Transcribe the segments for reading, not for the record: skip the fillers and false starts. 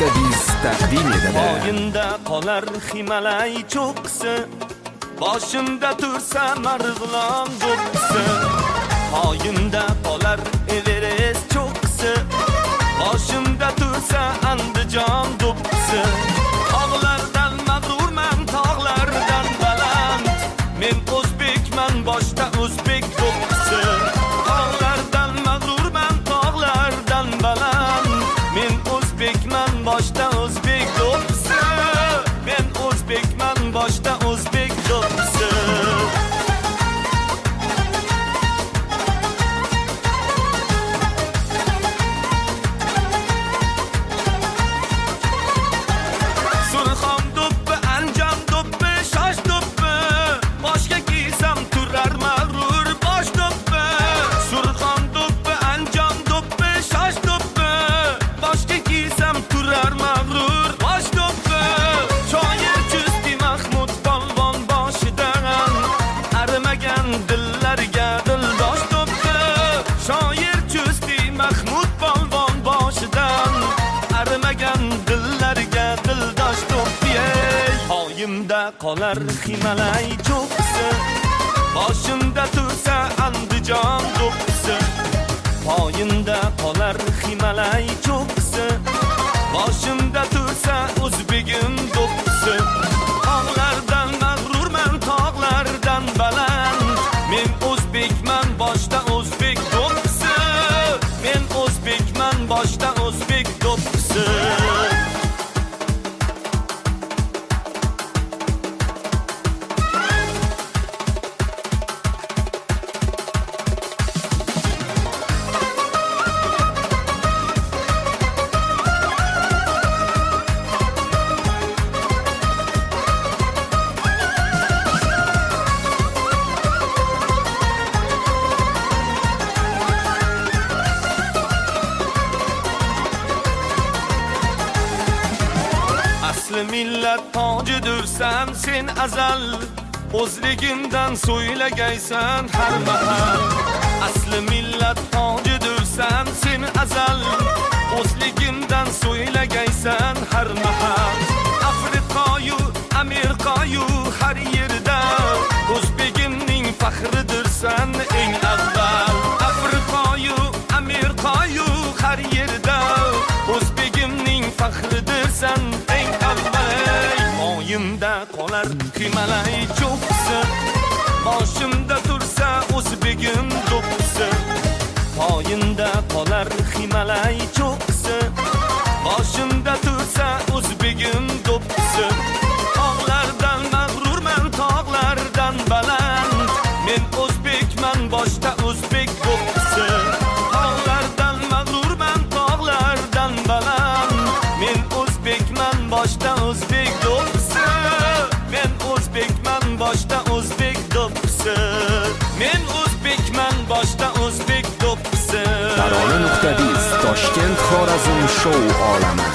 Tarona.biz taqdim etadi. Oyinda qolar Himalay cho'qqisi, boshimda tursa Marg'ilon do'ppisi. Oyinda qolar Everest cho'qqisi, boshimda tursa Andijon do'ppisi. Tog'lardan mag'rurman, tog'lardan baland, men o'zbekman, boshda o'zbek do'ppisi. Tog'lardan mag'rurman, tog'lardan baland, men o'zbekman, boshda o'zbek do'ppisi. Men o'zbekman, boshda o'zbek do'ppisi. Surxon do'ppi, Andijon do'ppi, shosh do'ppi, boshga kiysam turar mag'rur bosh do'ppi. Surxon do'ppi, Andijon do'ppi, shosh do'ppi, boshga kiysam turar mag'rur bosh do'ppi. Shoir Chusti Mahmud polvon boshidan arimagan dillarga dildosh do'ppi. Shoir Chusti Mahmud polvon boshidan arimagan dillarga dildosh do'ppi. Oyimda qolar Himalay cho'qqisi, boshimda tursa Andijon do'ppisi. Oyimda qolar Himalay cho'qqisi, boshimda tursa o'zbegim do'ppisi. Tog'lardan mag'rurman, tog'lardan baland, men o'zbekman, boshda o'zbek do'ppisi. Men o'zbekman, boshda o'zbek do'ppisi. Asli millat tojidirsan sen azal, o'zligingdan so'ylagaysan har mahal. Asli millat tojidirsan sen azal, o'zligingdan so'ylagaysan har mahal. Afriqayu, Amerikayu har yerda, o'zbegimning faxridirsan eng avval. Afriqayu, Amerikayu har yerda, o'zbegimning faxridirsan eng avval. Oyimda qolar Himalay cho'qqisi, boshimda tursa o'zbegim do'ppisi. Oyimda qolar Himalay cho'qqisi, boshimda tursa o'zbegim do'ppisi. Tog'lardan mag'rurman, tog'lardan baland, men o'zbekman, boshda o'zbek do'ppisi. Tog'lardan mag'rurman, tog'lardan baland, men o'zbekman, boshda o'zbek do'ppisi. Men o'zbekman, boshda o'zbek do'ppisi. Men o'zbekman, boshda o'zbek do'ppisi. Tarona.biz Toshkent Xorazm shou olami.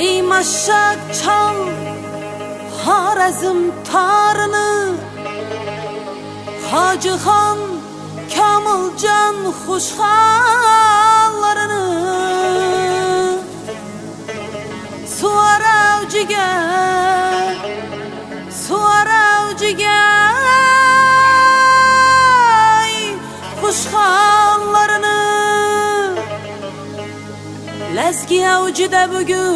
Ey mashak chal Xorazm tarini, Hojixon Komiljon xushxallarini suaravjiga xushxallarini lazgi avjida bugun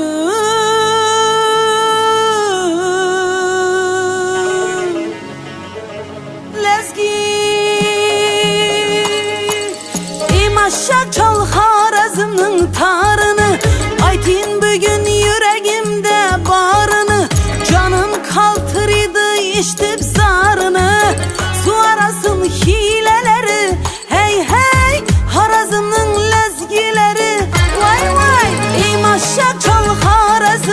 lazgi mashak chal Xorazmning tarini, ayting bugun yuragimda borini. Jonim qaltiridi eshitib zarini, suarasin hiylalari, hey hey Xorazmning lazgilari. Vay vay ey mashak chal Xorazm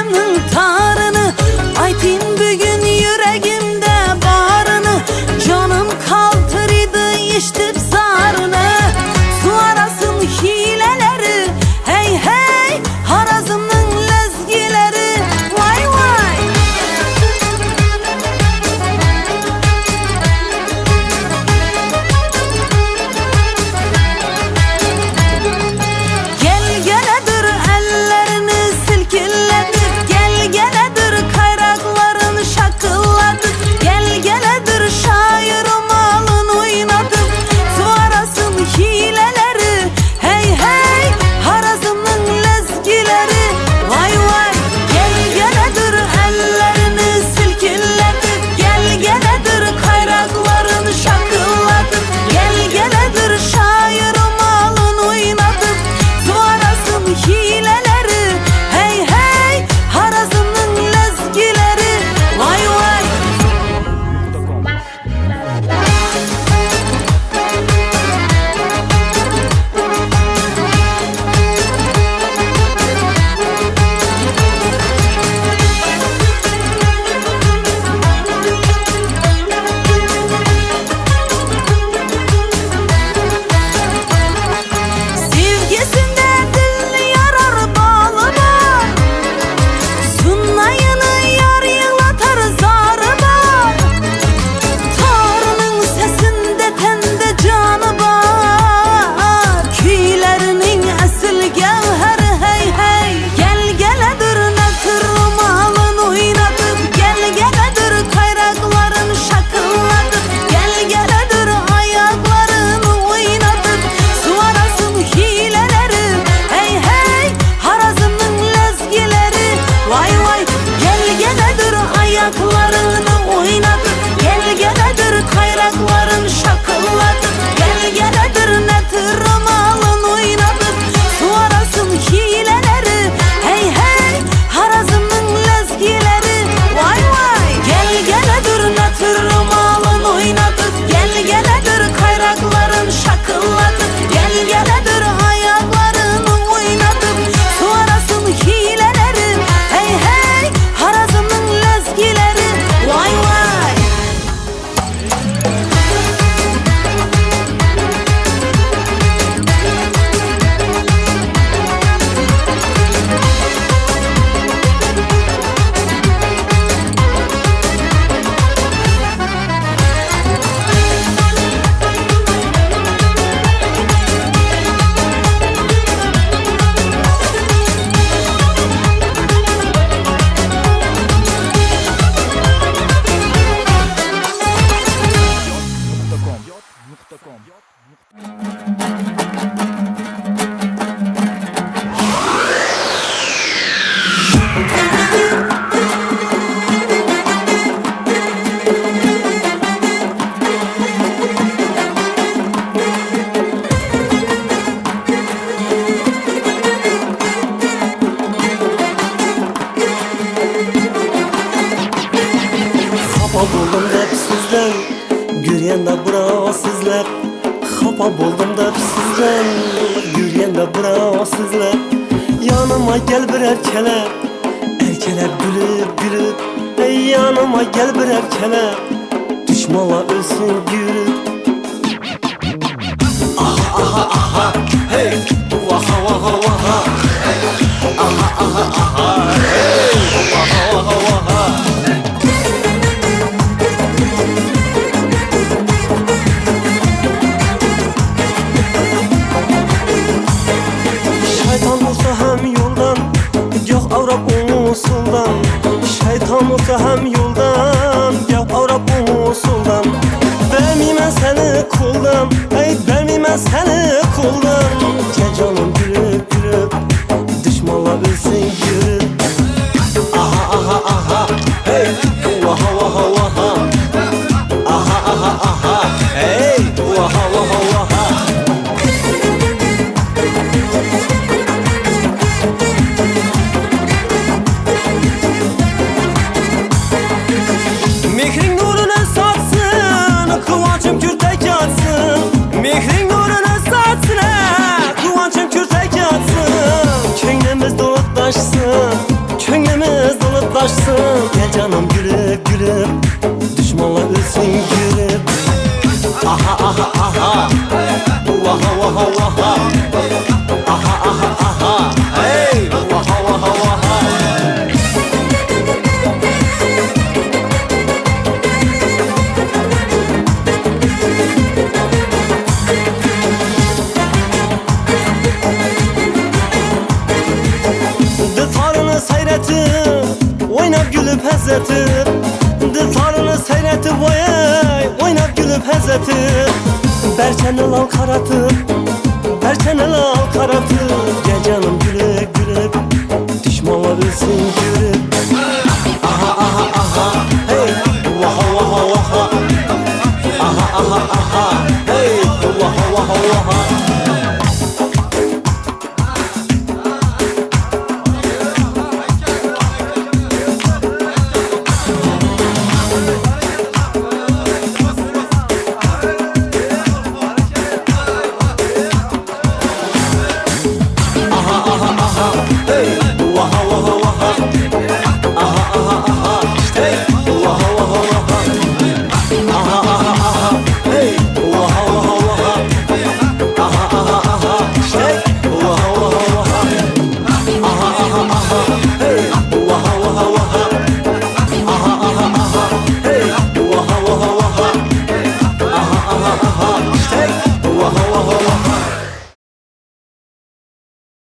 Topa buldum da sizden, yürüyende bravo sizler. Yanıma gel bir erkeler, erkeler gülüp gülüp. Ey yanıma gel bir erkeler, düşmanla ölsün gülüp. Aha aha aha, hey, vaha vaha vaha. Aha aha aha, hey, vaha vaha vaha. Şeytan olsa hem yoldan, yok Avrap umusuldan. Şeytan olsa hem yoldan, yok Avrap umusuldan. Vermeyim ben seni kuldan, ey vermeyim ben seni kuldan. Gel canım gülüp gülüp, düşmanla ölsün gülüp. Aha aha aha, hey, vaha vaha vaha. Aha aha aha, hey, vaha vaha vaha. Mehrin nuruna satsın, kıvancım kürtek yatsın. Mehrin nuruna satsın, kıvancım kürtek yatsın. Könlümüz dolutlaşsın, könlümüz dolutlaşsın. Gel canım gülüp gülüp, düşmanla ölsün gülüp. Aha aha aha, vaha vaha vaha. Aha aha aha, hey, vaha vaha vaha. Dızlarını seyretip, oynap gülüp hezzetip. Dızlarını seyretip, oynap gülüp hezzetip. Berçeni lal karatıp, berçeni lal karatıp.